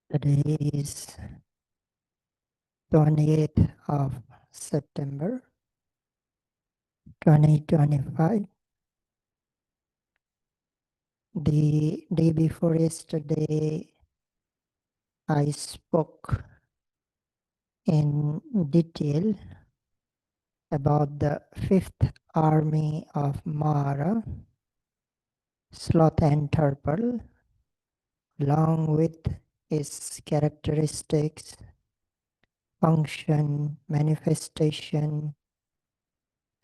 Today is 28th of September 2025. The day before yesterday, I spoke in detail about the 5th Army of Māra, Sloth and Turtle, along with its characteristics, function, manifestation,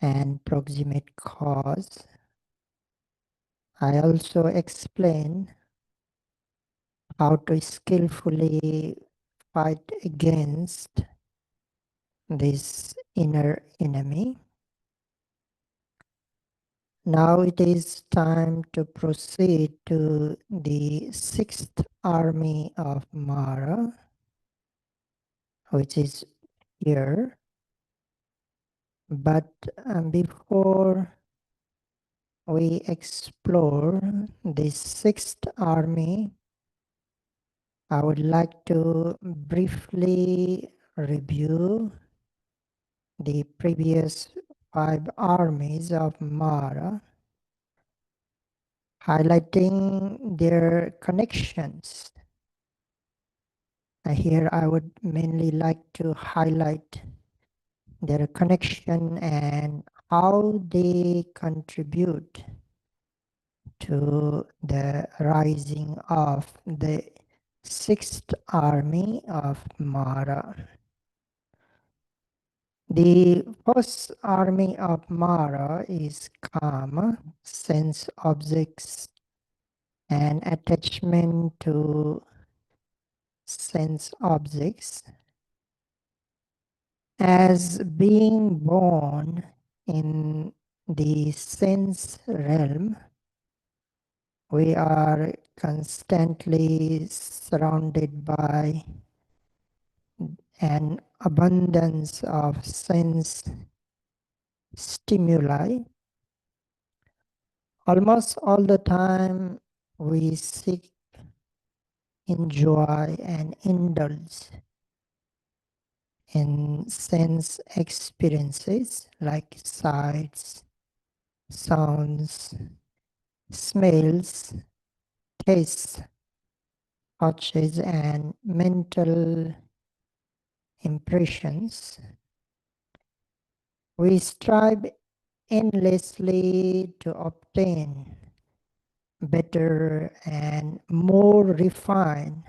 and proximate cause. I also explain how to skillfully fight against this inner enemy. Now it is time to proceed to the 6th Army of Māra, which is here. But before we explore the 6th Army, I would like to briefly review the previous 5 armies of Māra, highlighting their connections. Here I would mainly like to highlight their connection and how they contribute to the rising of the 6th Army of Māra. The first army of Māra is Kama, sense objects and attachment to sense objects. As being born in the sense realm, we are constantly surrounded by an abundance of sense stimuli. Almost all the time we seek, enjoy, and indulge in sense experiences like sights, sounds, smells, tastes, touches, and mental impressions. We strive endlessly to obtain better and more refined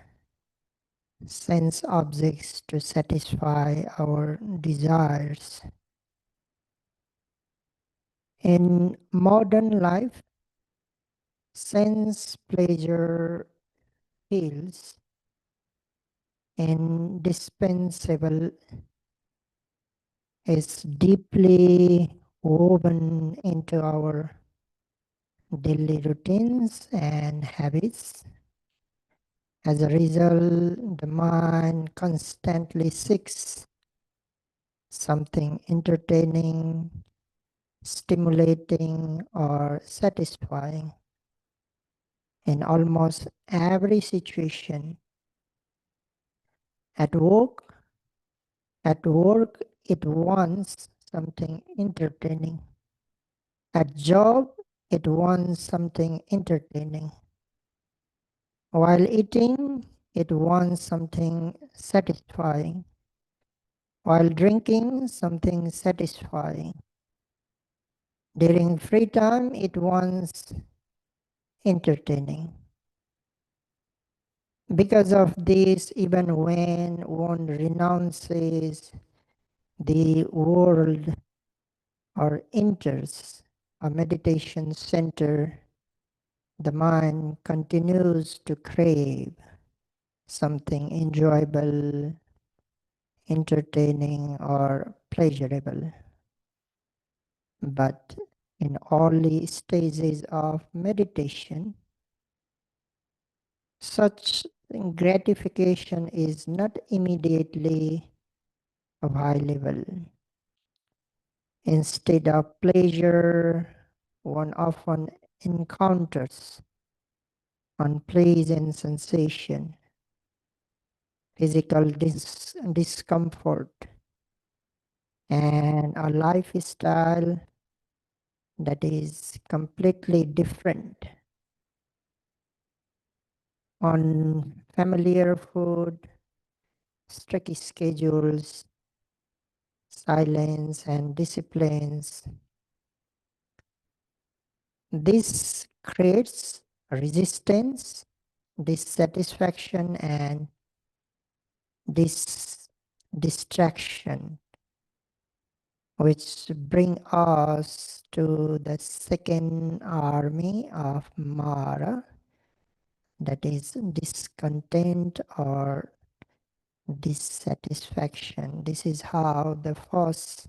sense objects to satisfy our desires. In modern life, sense pleasure feels indispensable, is deeply woven into our daily routines and habits. As a result, the mind constantly seeks something entertaining, stimulating, or satisfying. In almost every situation, at work, it wants something entertaining. At job, it wants something entertaining. While eating, it wants something satisfying. While drinking, something satisfying. During free time, it wants entertaining. Because of this, even when one renounces the world or enters a meditation center, the mind continues to crave something enjoyable, entertaining, or pleasurable. But in early stages of meditation, such gratification is not immediately available. Instead of pleasure, one often encounters unpleasant sensation, physical discomfort, and a lifestyle that is completely different on familiar food, strict schedules, silence, and disciplines. This creates resistance, dissatisfaction, and distraction, which bring us to the second army of Māra, that is discontent or dissatisfaction. This is how the first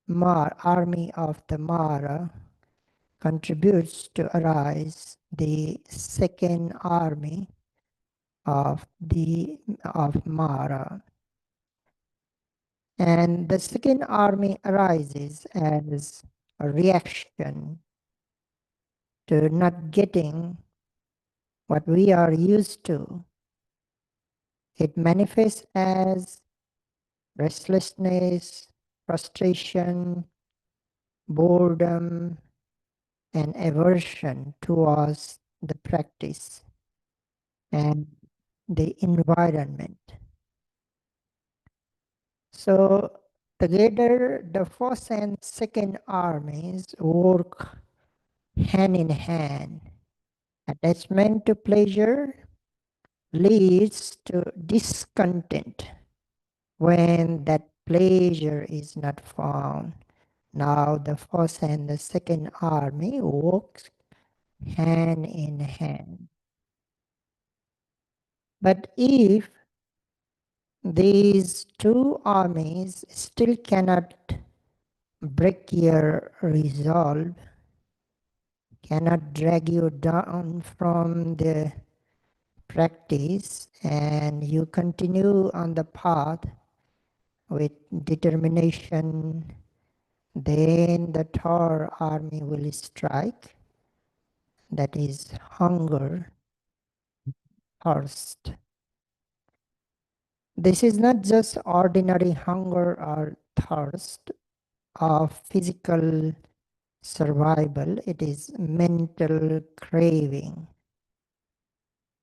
army of the Māra contributes to arise the second army of Māra. And the second army arises as a reaction to not getting what we are used to. It manifests as restlessness, frustration, boredom, and aversion towards the practice and the environment. So together, the first and second armies work hand in hand. Attachment to pleasure leads to discontent when that pleasure is not found. Now the first and the second army works hand in hand. But if these two armies still cannot break your resolve, cannot drag you down from the practice, and you continue on the path with determination, then the third army will strike, that is hunger, thirst. This is not just ordinary hunger or thirst of physical survival, it is mental craving.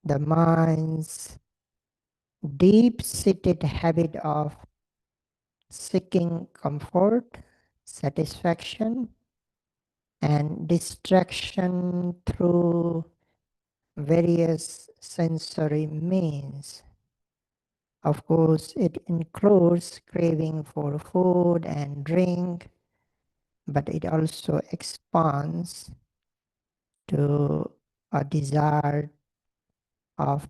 The mind's deep-seated habit of seeking comfort, satisfaction, and distraction through various sensory means. Of course, it includes craving for food and drink, but it also expands to a desire of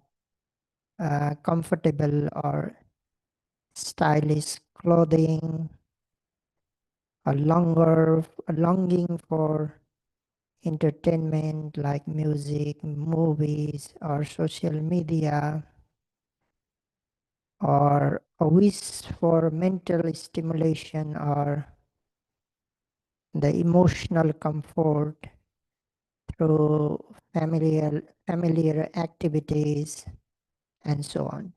comfortable or stylish clothing, a longing for entertainment like music, movies, or social media, or a wish for mental stimulation or the emotional comfort through familiar activities, and so on.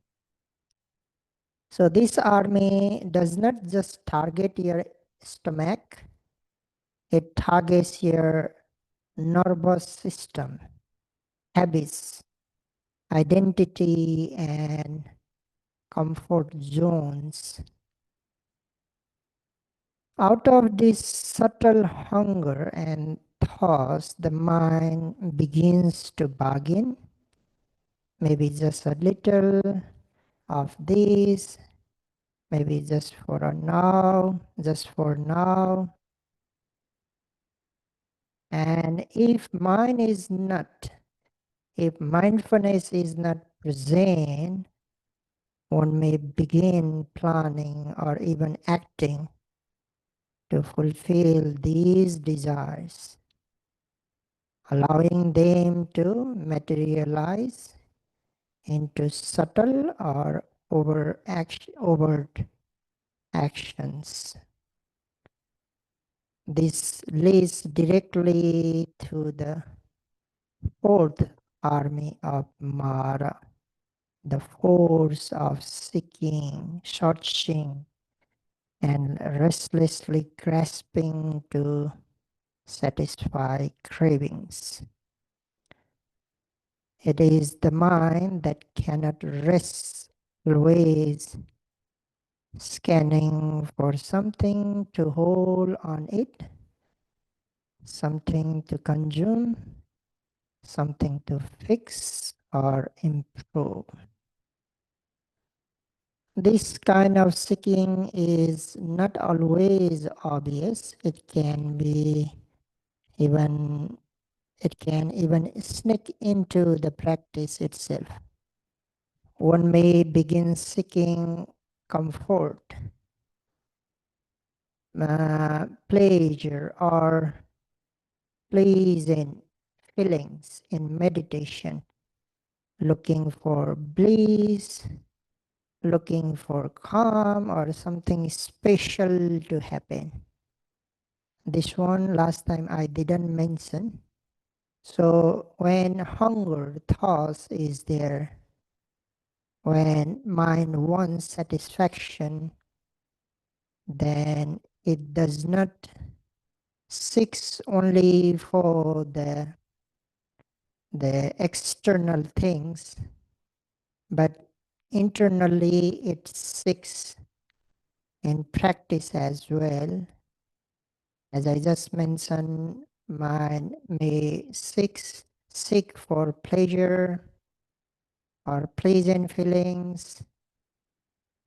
So this army does not just target your stomach, it targets your nervous system, habits, identity, and comfort zones. Out of this subtle hunger and thirst, the mind begins to bargain, maybe just a little of this, maybe just for a now, just for now. And if mindfulness is not present, one may begin planning or even acting to fulfill these desires, allowing them to materialize into subtle or overt actions. This leads directly to the fourth army of Māra, the force of seeking, searching, and restlessly grasping to satisfy cravings. It is the mind that cannot rest, always scanning for something to hold on it, something to consume, something to fix or improve. This kind of seeking is not always obvious. Even it can even sneak into the practice itself. One may begin seeking comfort, pleasure, or pleasant feelings in meditation, looking for bliss, looking for calm or something special to happen. This one last time I didn't mention. So when hunger, thirst is there, when mind wants satisfaction, then it does not seek only for the external things, but internally it seeks in practice as well. As I just mentioned, mind may seek for pleasure or pleasant feelings,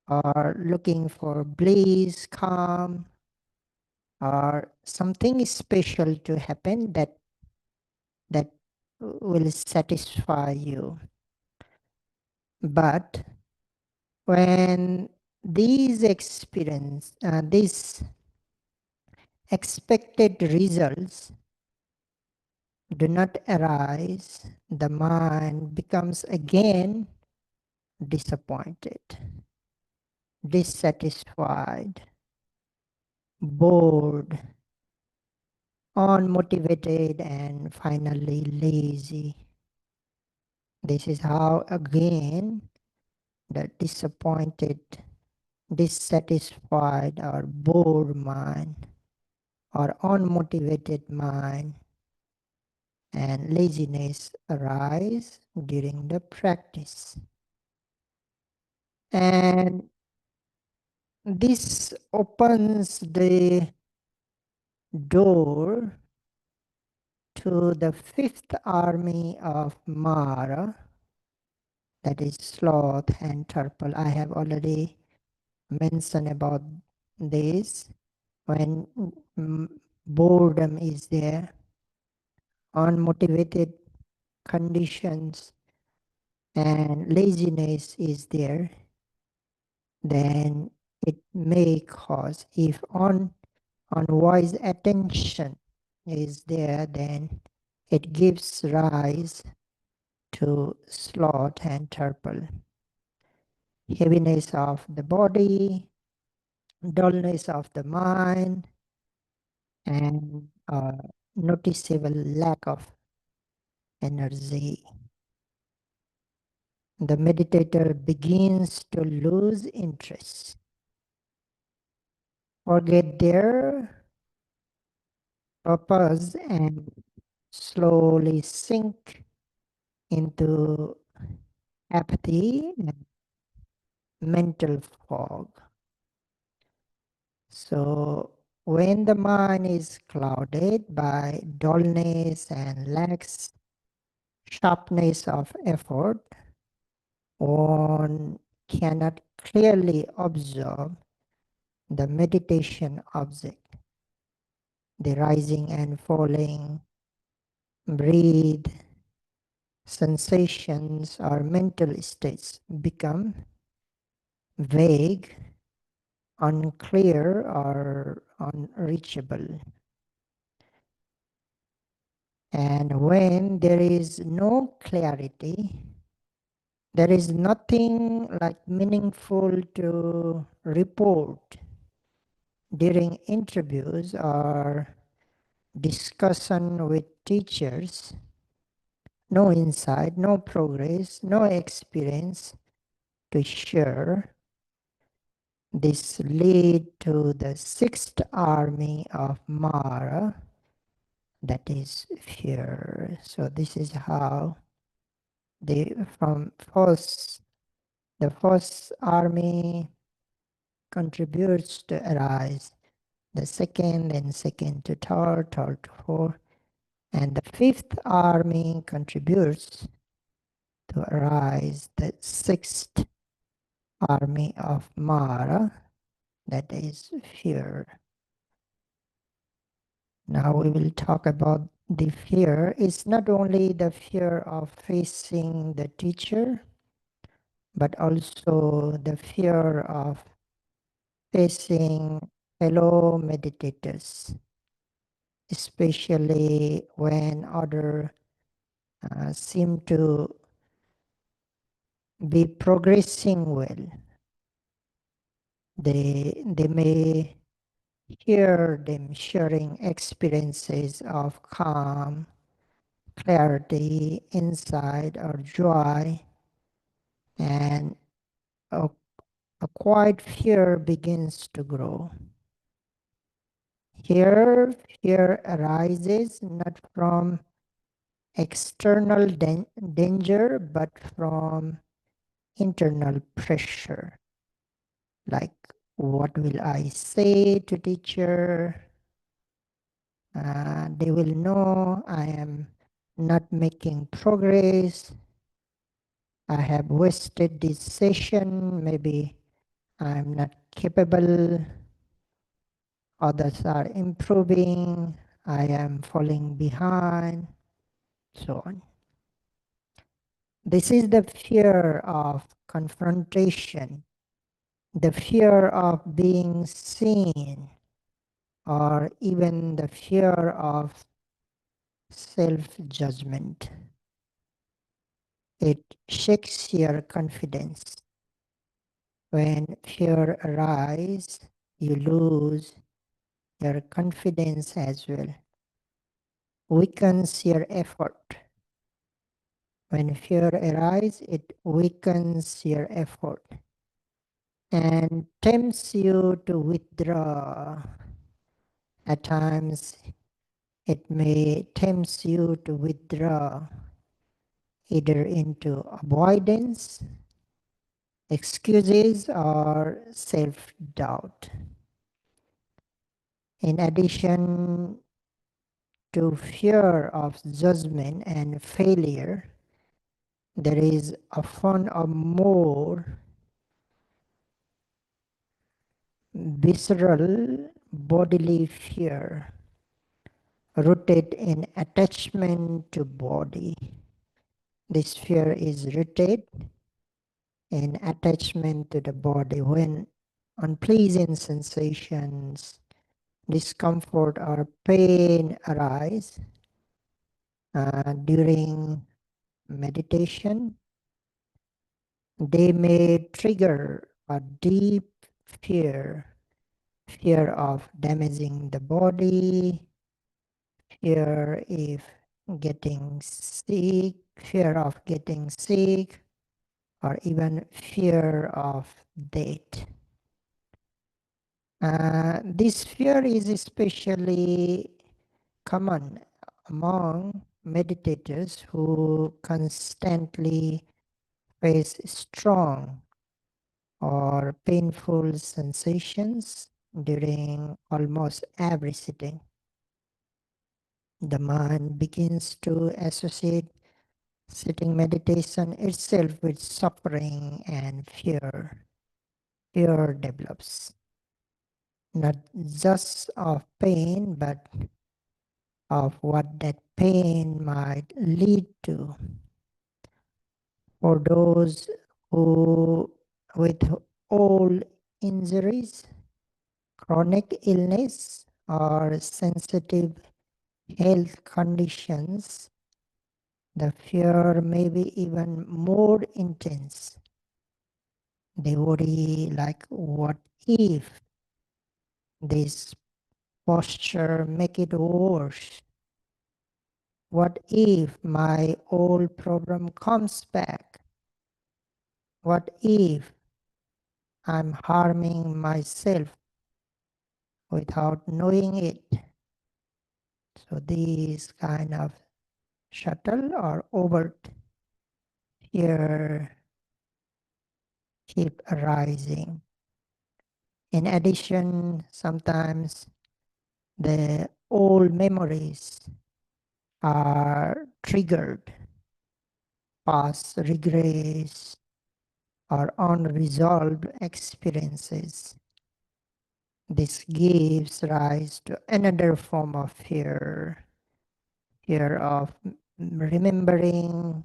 or looking for bliss, calm, or something special to happen that will satisfy you. But when these these expected results do not arise, the mind becomes again disappointed, dissatisfied, bored, unmotivated, and finally lazy. This is how again the disappointed, dissatisfied, or bored mind, or unmotivated mind, and laziness arise during the practice. And this opens the door to the fifth army of Māra, that is sloth and turple. I have already mentioned about this. When boredom is there, unmotivated conditions, and laziness is there, then it may cause, if unwise attention is there, then it gives rise to sloth and turple. Heaviness of the body, dullness of the mind, and noticeable lack of energy. The meditator begins to lose interest, forget their purpose, and slowly sink into apathy and mental fog. So when the mind is clouded by dullness and lacks sharpness of effort, one cannot clearly observe the meditation object. The rising and falling, breathe, sensations or mental states become vague, unclear, or unreachable. And when there is no clarity, there is nothing like meaningful to report during interviews or discussion with teachers. No insight, no progress, no experience, to share. This lead to the sixth army of Māra, that is fear. So this is how the first army contributes to arise, the second, and second to third, third to fourth, and the fifth army contributes to arise, the sixth army of Māra, that is fear. Now we will talk about the fear. It's not only the fear of facing the teacher, but also the fear of facing fellow meditators, especially when others seem to be progressing well. They may hear them sharing experiences of calm, clarity, insight, or joy, and a, a quiet fear begins to grow. Here, fear arises not from external danger, but from internal pressure, like what will I say to teacher? They will know I am not making progress. I have wasted this session. Maybe I'm not capable. Others are improving. I am falling behind. So on. This is the fear of confrontation, the fear of being seen, or even the fear of self-judgment. It shakes your confidence. When fear arises, you lose your confidence as well. Weakens your effort. When fear arises, it weakens your effort and tempts you to withdraw. At times, it may tempt you to withdraw either into avoidance, excuses, or self-doubt. In addition to fear of judgment and failure, there is often a more visceral bodily fear rooted in attachment to body. This fear is rooted in attachment to the body. When unpleasant sensations, discomfort, or pain arise during meditation, they may trigger a deep fear, fear of damaging the body, fear if getting sick, fear of getting sick, or even fear of death. This fear is especially common among meditators who constantly face strong or painful sensations during almost every sitting. The mind begins to associate sitting meditation itself with suffering and fear. Fear develops, not just of pain, but of what that pain might lead to. For those who with old injuries, chronic illness, or sensitive health conditions, the fear may be even more intense. They worry like, what if this posture make it worse? What if my old problem comes back? What if I'm harming myself without knowing it? So these kind of subtle or overt fear keep arising. In addition, sometimes the old memories are triggered, past regrets or unresolved experiences. This gives rise to another form of fear, fear of remembering,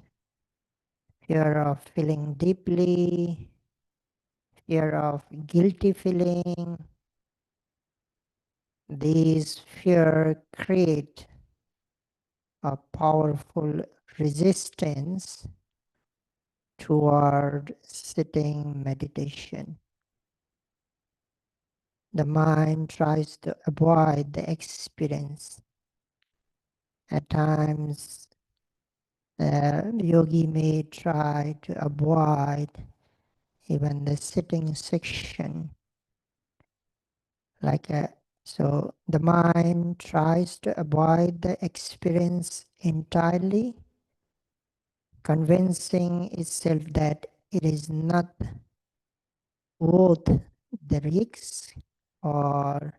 fear of feeling deeply, fear of guilty feeling. These fear create a powerful resistance toward sitting meditation. The mind tries to avoid the experience. At times, the yogi may try to avoid even the sitting section. So the mind tries to avoid the experience entirely, convincing itself that it is not worth the risk, or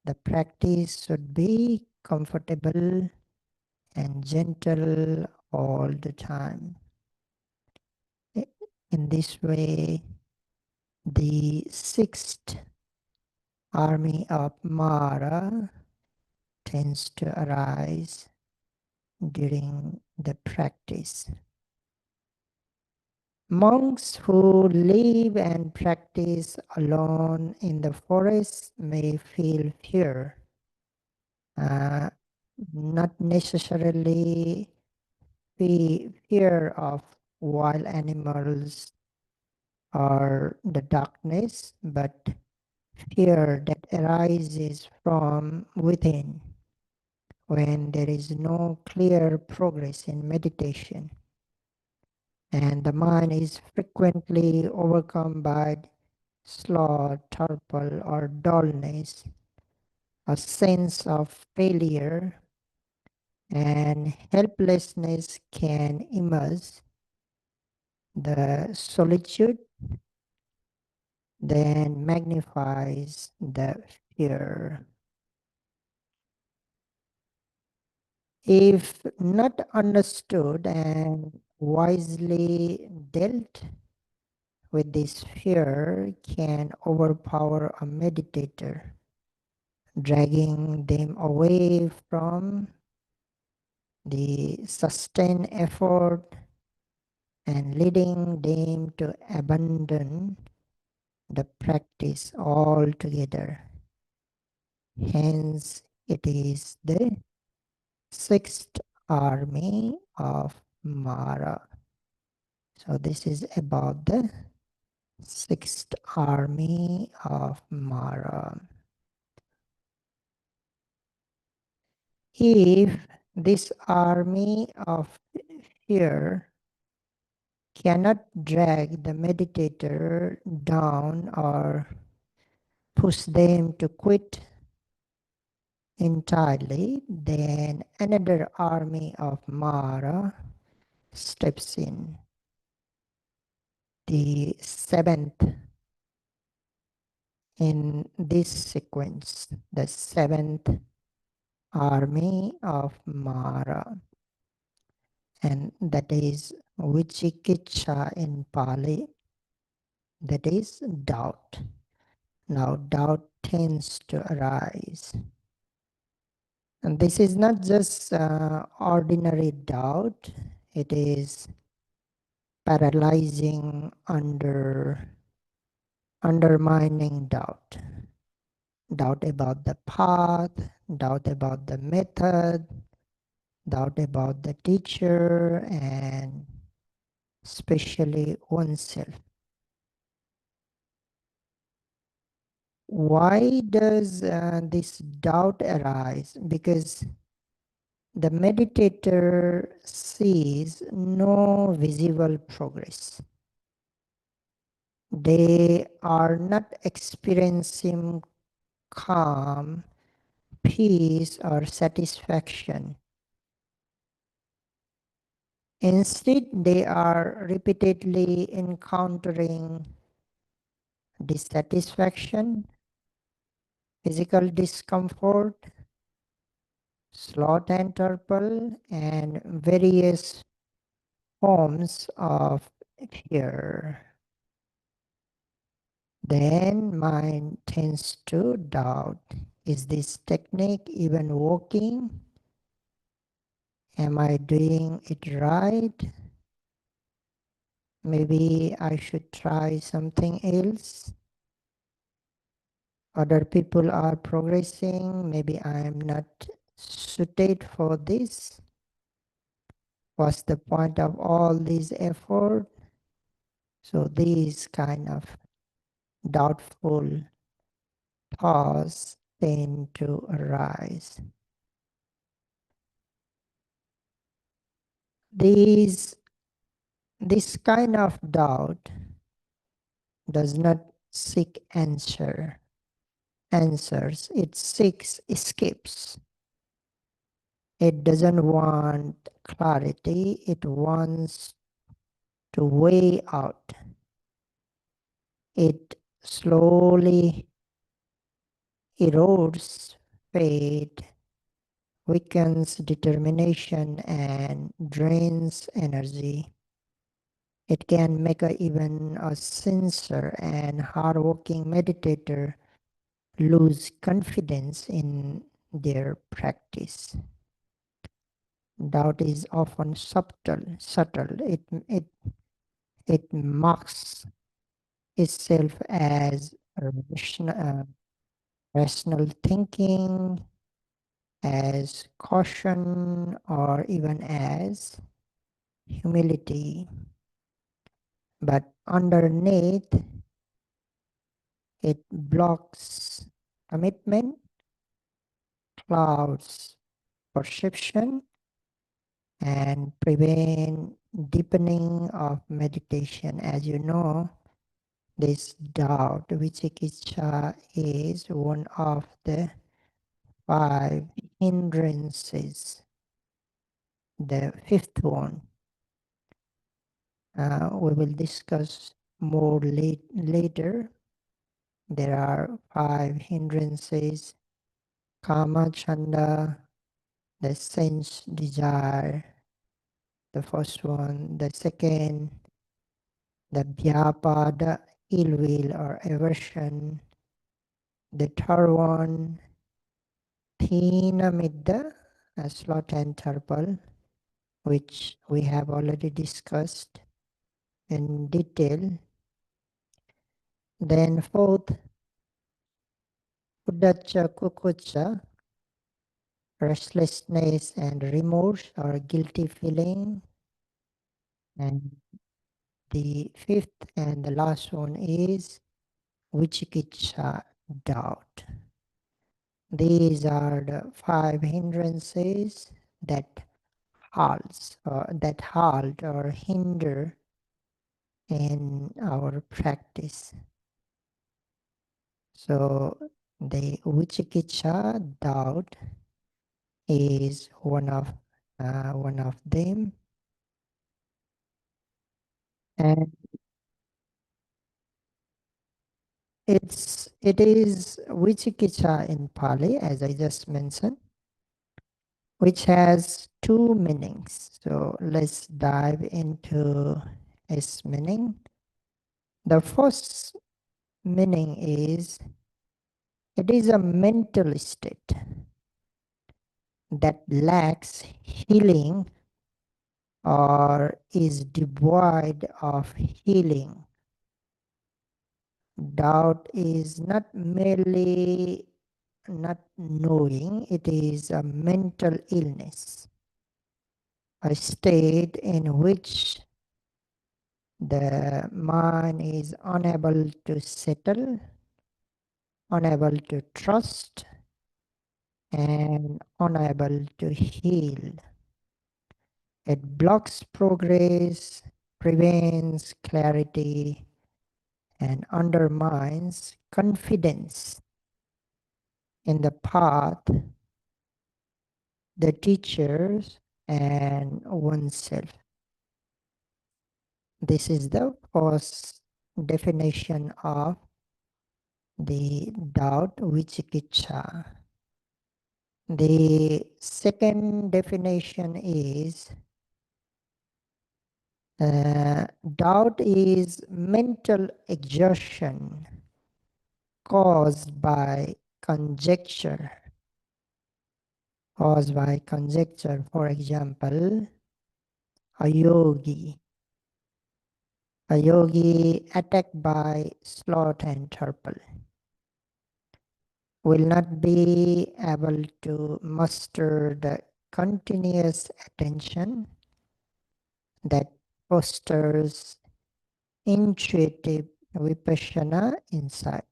the practice should be comfortable and gentle all the time. In this way, the sixth army of Māra tends to arise during the practice. Monks who live and practice alone in the forest may feel fear, uh, not necessarily fear of wild animals or the darkness, but fear that arises from within when there is no clear progress in meditation, and the mind is frequently overcome by sloth, torpor, or dullness. A sense of failure and helplessness can emerge. The solitude then magnifies the fear. If not understood and wisely dealt with, this fear can overpower a meditator, dragging them away from the sustained effort and leading them to abandon the practice altogether. Hence, it is the sixth army of Māra. So this is about the sixth army of Māra. If this army of fear cannot drag the meditator down or push them to quit entirely, then another army of Māra steps in. The seventh in this sequence, the seventh army of Māra, and that is Vicikiccha in Pali, that is doubt. Now doubt tends to arise. And this is not just ordinary doubt, it is paralyzing, undermining doubt. Doubt about the path, doubt about the method, doubt about the teacher, and especially oneself. Why does this doubt arise? Because the meditator sees no visible progress. They are not experiencing calm, peace, or satisfaction. Instead, they are repeatedly encountering dissatisfaction, physical discomfort, sloth and torpor, and various forms of fear. Then mind tends to doubt. Is this technique even working? Am I doing it right? Maybe I should try something else. Other people are progressing. Maybe I am not suited for this. What's the point of all this effort? So these kind of doubtful thoughts tend to arise. This kind of doubt does not seek answers, it seeks escapes. It doesn't want clarity, it wants to weigh out. It slowly erodes faith, weakens determination, and drains energy. It can make even a sincere and hardworking meditator lose confidence in their practice. Doubt is often subtle. It marks itself as rational thinking, as caution, or even as humility. But underneath, it blocks commitment, clouds perception, and prevent deepening of meditation. As you know, this doubt, vicikiccha, is one of the 5 hindrances. The fifth one, we will discuss more later. There are 5 hindrances: kama, chanda, the sense desire, the first one. The second, the vyapada, ill will or aversion. The third one, thina midda, sloth and torpor, which we have already discussed in detail. Then fourth, uddhacca kukucca, restlessness and remorse or guilty feeling. And the fifth and the last one is vicikiccha, doubt. These are the 5 hindrances that halt or hinder in our practice. So the vicikiccha, doubt, is one of them, and it is vicikiccha in Pali, as I just mentioned, which has 2 meanings. So let's dive into its meaning. The first meaning is it is a mental state that lacks healing or is devoid of healing. Doubt is not merely not knowing, it is a mental illness, a state in which the mind is unable to settle, unable to trust, and unable to heal. It blocks progress, prevents clarity, and undermines confidence in the path, the teachers, and oneself. This is the first definition of the doubt vicikiccha. The second definition is doubt is mental exhaustion caused by conjecture. For example, a yogi. A yogi attacked by sloth and turtle will not be able to muster the continuous attention that fosters intuitive vipassana insight.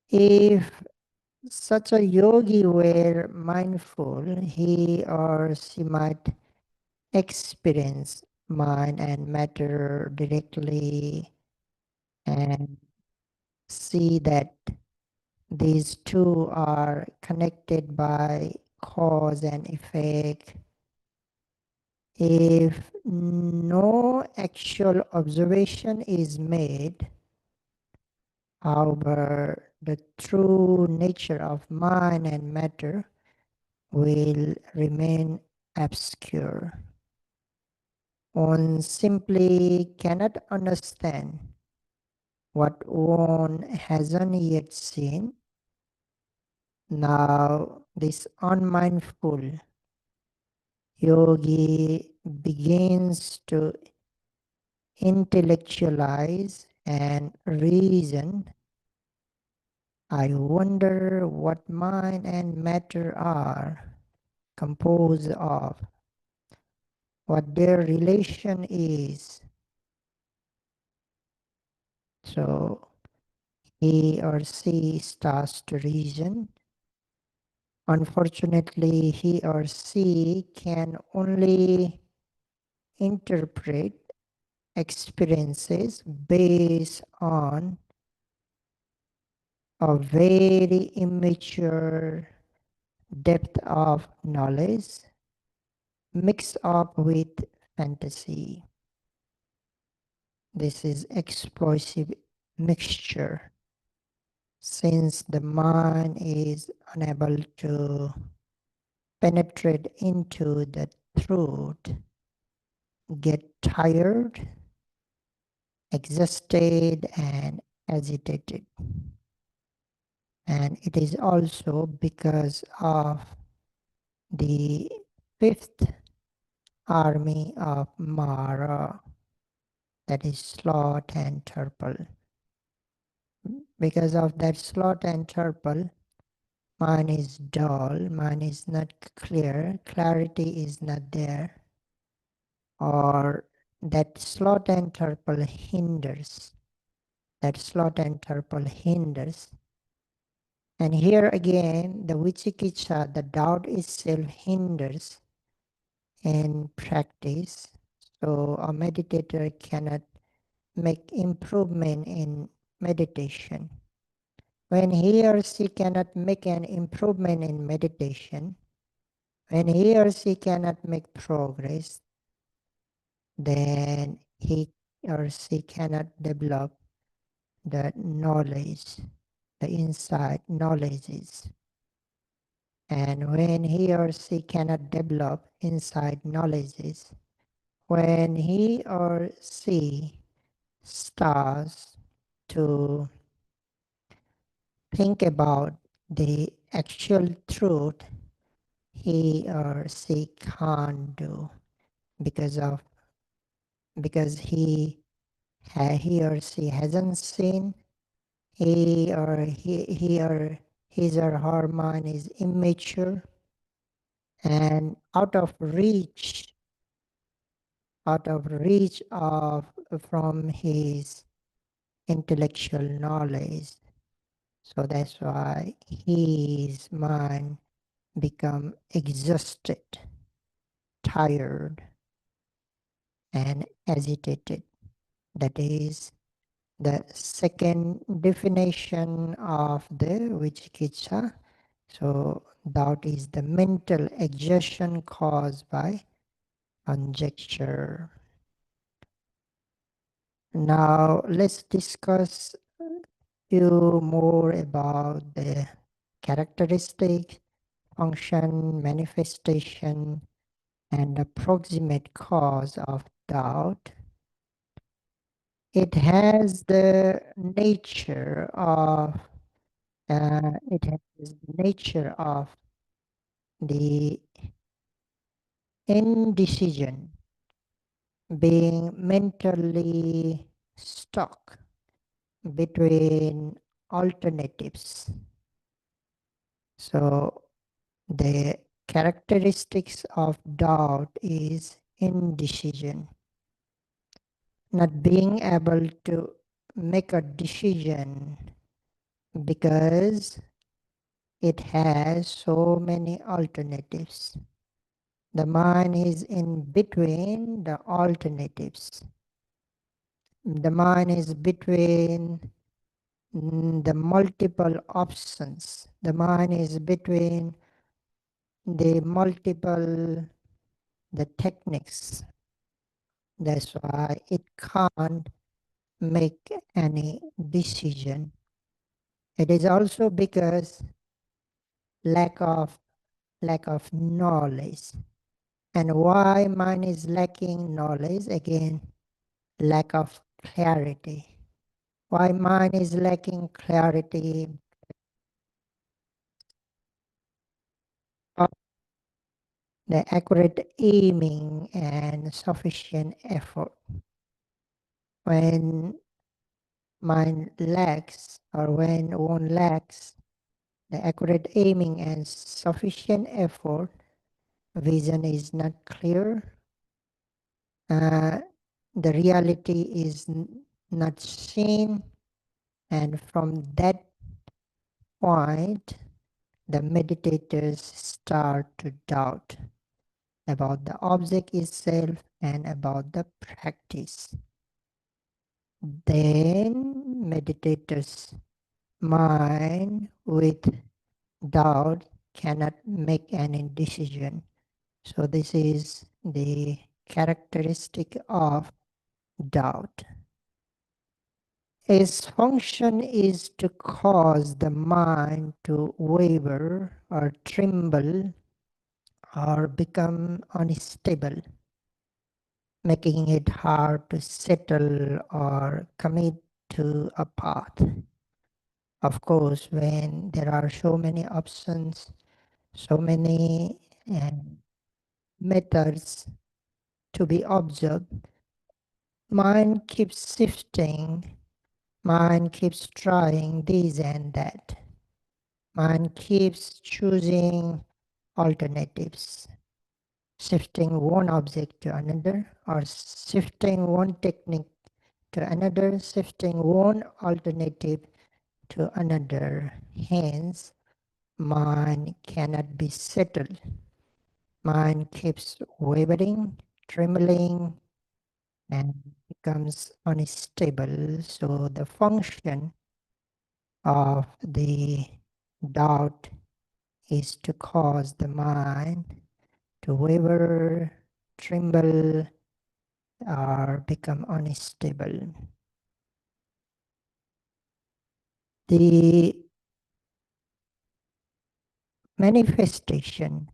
If such a yogi were mindful, he or she might experience mind and matter directly and see that these two are connected by cause and effect. If no actual observation is made, however, the true nature of mind and matter will remain obscure. One simply cannot understand what one hasn't yet seen. Now, this unmindful yogi begins to intellectualize and reason. I wonder what mind and matter are composed of, what their relation is. So he or she starts to reason. Unfortunately, he or she can only interpret experiences based on a very immature depth of knowledge mixed up with fantasy. This is explosive mixture. Since the mind is unable to penetrate into the truth, get tired, exhausted, and agitated. And it is also because of the fifth army of Māra, that is sloth and turtle. Because of that sloth and turtle, mind is dull, mind is not clear, clarity is not there, or that sloth and turtle hinders. That sloth and turtle hinders. And here again, the vicikiccha, the doubt itself hinders in practice. So a meditator cannot make improvement in meditation. When he or she cannot make an improvement in meditation, when he or she cannot make progress, then he or she cannot develop the knowledge, the insight knowledges. And when he or she cannot develop insight knowledges, when he or she starts to think about the actual truth, he or she can't do because he or she hasn't seen, he or his or her mind is immature and out of reach of from his intellectual knowledge. So that's why his mind become exhausted, tired, and agitated. That is the second definition of the Vicikicca. So doubt is the mental exertion caused by conjecture. Now let's discuss few more about the characteristic, function, manifestation, and approximate cause of doubt. It has the nature of the indecision, being mentally stuck between alternatives. So the characteristics of doubt is indecision, not being able to make a decision because it has so many alternatives. The mind is in between the alternatives. The mind is between the multiple options. The mind is between the multiple the techniques. That's why it can't make any decision. It is also because lack of knowledge. And why mind is lacking knowledge? Again, lack of clarity. Why mind is lacking clarity? Of the accurate aiming and sufficient effort. When mind lacks, or when one lacks the accurate aiming and sufficient effort, vision is not clear, the reality is not seen, and from that point, the meditators start to doubt about the object itself and about the practice. Then meditators' mind with doubt cannot make any decision. So this is the characteristic of doubt. Its function is to cause the mind to waver or tremble or become unstable, making it hard to settle or commit to a path. Of course, when there are so many options, so many methods to be observed, mind keeps shifting, mind keeps trying this and that, mind keeps choosing alternatives, shifting one object to another, or shifting one technique to another, shifting one alternative to another. Hence, mind cannot be settled. Mind keeps wavering, trembling, and becomes unstable. So the function of the doubt is to cause the mind to waver, tremble, or become unstable. The manifestation,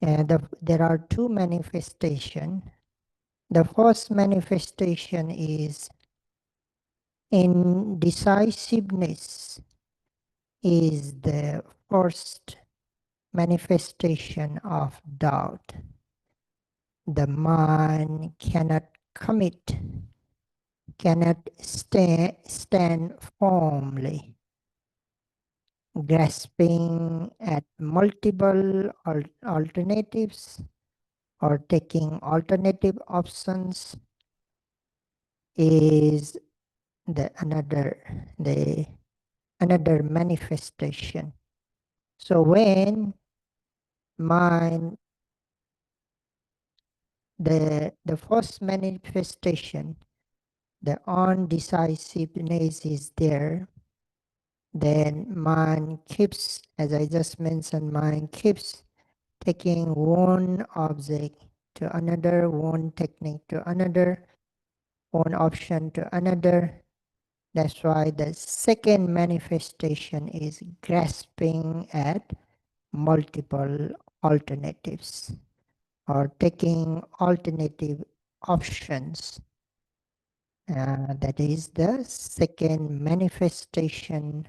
there are two manifestations. The first manifestation is indecisiveness, is the first manifestation of doubt. The mind cannot commit, cannot stand firmly, grasping at multiple alternatives or taking alternative options is the another manifestation. So when mind, the first manifestation the undecisiveness is there, then mind keeps, as I just mentioned, mind keeps taking one object to another, one technique to another, one option to another. That's why the second manifestation is grasping at multiple alternatives or taking alternative options. That is the second manifestation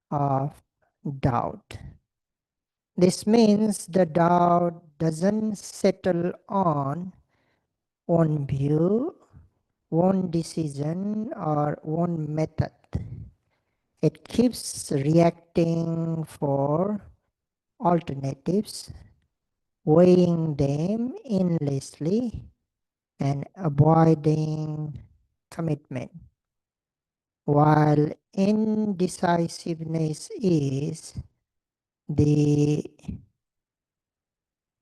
of doubt. This means the doubt doesn't settle on one view, one decision, or one method. It keeps reacting for alternatives, weighing them endlessly, and avoiding commitment. While indecisiveness is the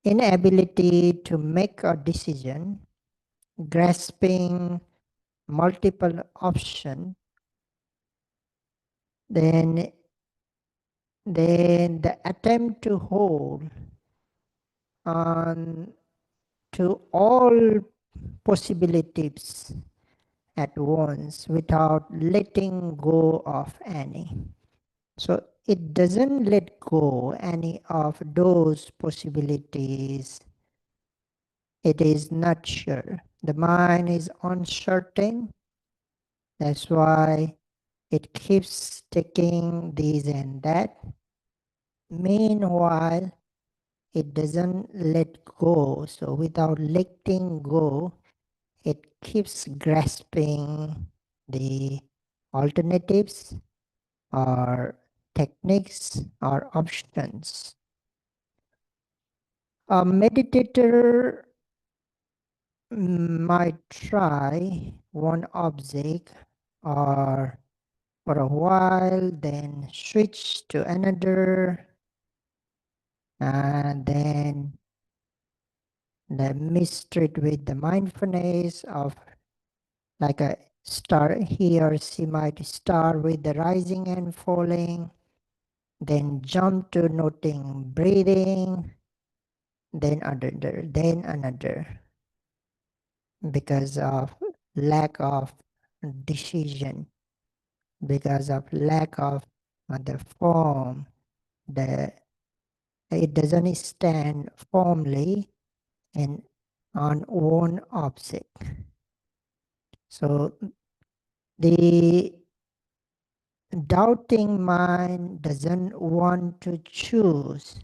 inability to make a decision, grasping multiple options, then the attempt to hold on to all possibilities at once without letting go of any. So it doesn't let go any of those possibilities. It is not sure. The mind is uncertain. That's why it keeps taking this and that. Meanwhile, it doesn't let go. So without letting go, it keeps grasping the alternatives or techniques or options. A meditator might try one object or for a while, then switch to another, and then the mistreat with the mindfulness of like a star. He or she might start with the rising and falling, then jump to noting breathing, then another, because of lack of decision, because of lack of the form, the it doesn't stand firmly and on one object. So the doubting mind doesn't want to choose,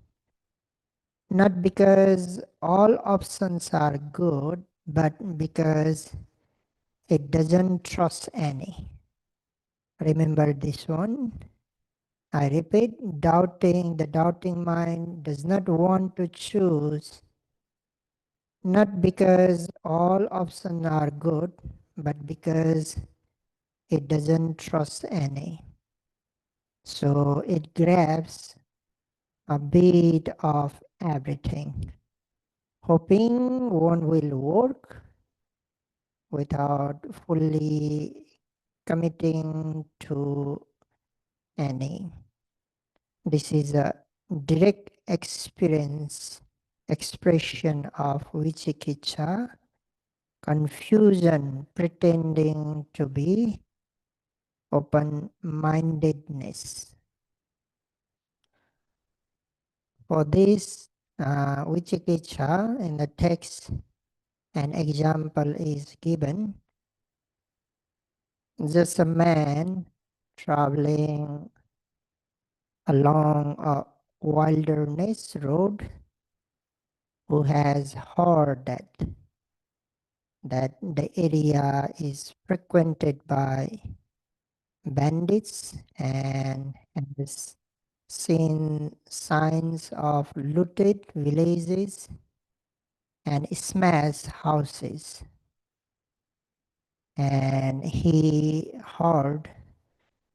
not because all options are good, but because it doesn't trust any. Remember this one. I repeat, the doubting mind does not want to choose, not because all options are good, but because it doesn't trust any. So it grabs a bit of everything, hoping one will work without fully committing to any. This is a direct expression of vicikiccha, confusion pretending to be open-mindedness. For this vicikiccha in the text, an example is given. Just a man traveling along a wilderness road who has heard that the area is frequented by bandits and has seen signs of looted villages and smashed houses. And he heard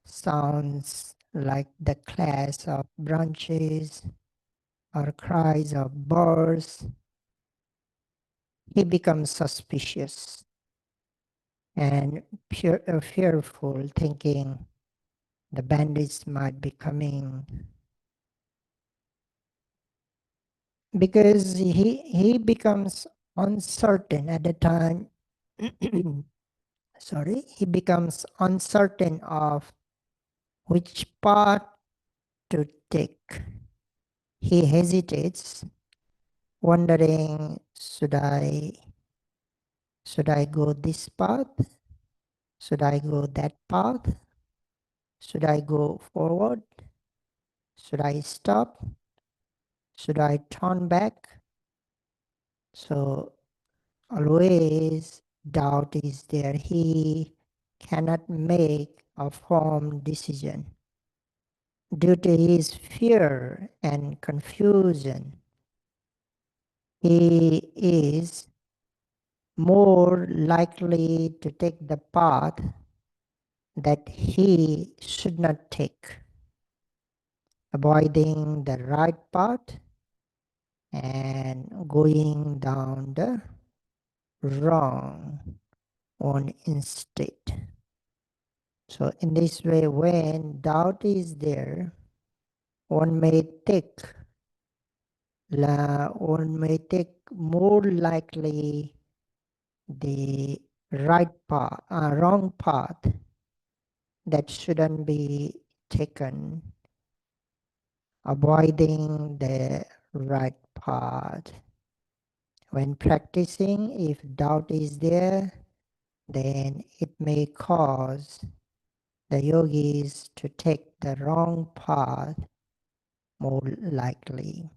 sounds like the clash of branches or cries of birds. He becomes suspicious. and fearful, thinking the bandits might be coming, because he becomes uncertain at the time. Sorry, he becomes uncertain of which path to take. He hesitates, wondering, should I go this path? Should I go that path? Should I go forward? Should I stop? Should I turn back? So always doubt is there. He cannot make a firm decision due to his fear and confusion. He is more likely to take the path that he should not take, avoiding the right path and going down the wrong one instead. So in this way, when doubt is there, one may take more likely the wrong path that shouldn't be taken, avoiding the right path. When practicing, if doubt is there, then it may cause the yogis to take the wrong path more likely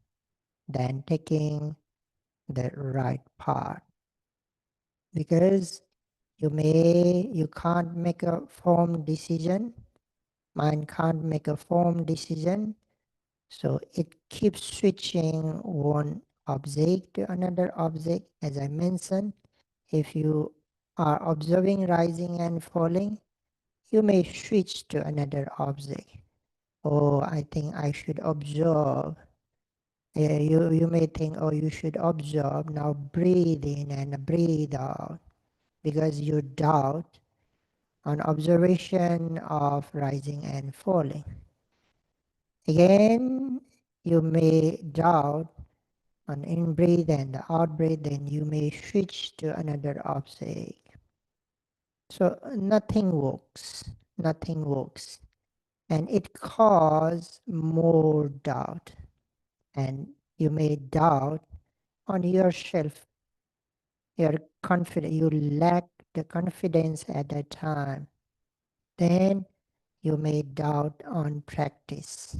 than taking the right path. Because you can't make a firm decision, mind can't make a firm decision, so it keeps switching one object to another object. As I mentioned, if you are observing rising and falling, you may switch to another object. Oh, I think I should observe. You may think, oh, you should observe, now breathe in and breathe out, because you doubt on observation of rising and falling. Again, you may doubt on in-breath and out-breath, then you may switch to another object. So nothing works, and it causes more doubt, and you may doubt on yourself. You're confident, you lack the confidence at that time. Then you may doubt on practice.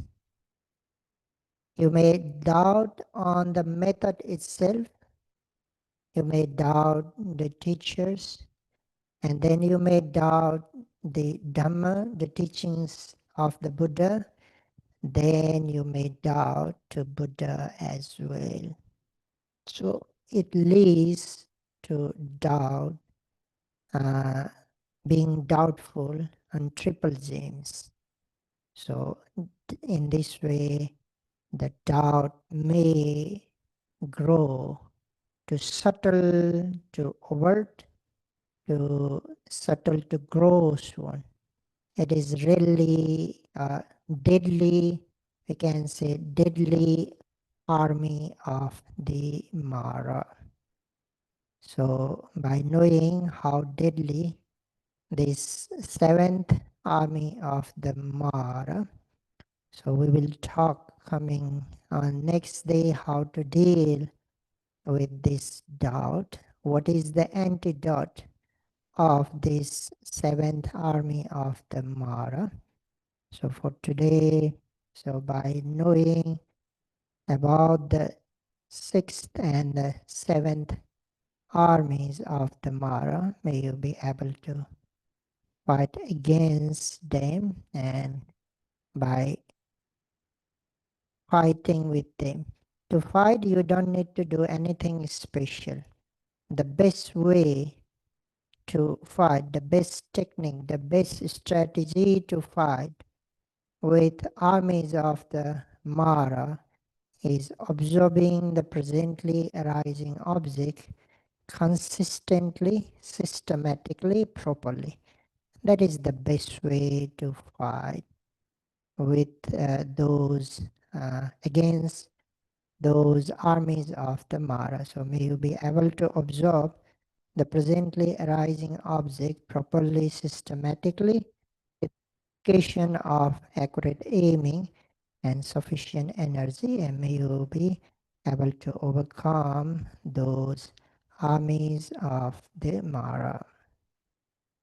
You may doubt on the method itself. You may doubt the teachers, and then you may doubt the Dhamma, the teachings of the Buddha. Then you may doubt to Buddha as well. So it leads to doubt, being doubtful on triple gems. So in this way, the doubt may grow to subtle, to overt, to subtle, to gross one. It is really deadly, we can say deadly army of the Māra. So by knowing how deadly this seventh army of the Māra, so we will talk coming on next day how to deal with this doubt. What is the antidote of this seventh army of the Māra? So for today, so by knowing about the sixth and the seventh armies of the Māra, may you be able to fight against them, and by fighting with them. To fight, you don't need to do anything special. The best way to fight, the best technique, the best strategy to fight with armies of the Māra is observing the presently arising object consistently, systematically, properly. That is the best way to fight with those against those armies of the Māra. So may you be able to observe the presently arising object properly, systematically, with application of accurate aiming and sufficient energy, and may you be able to overcome those armies of the Māra.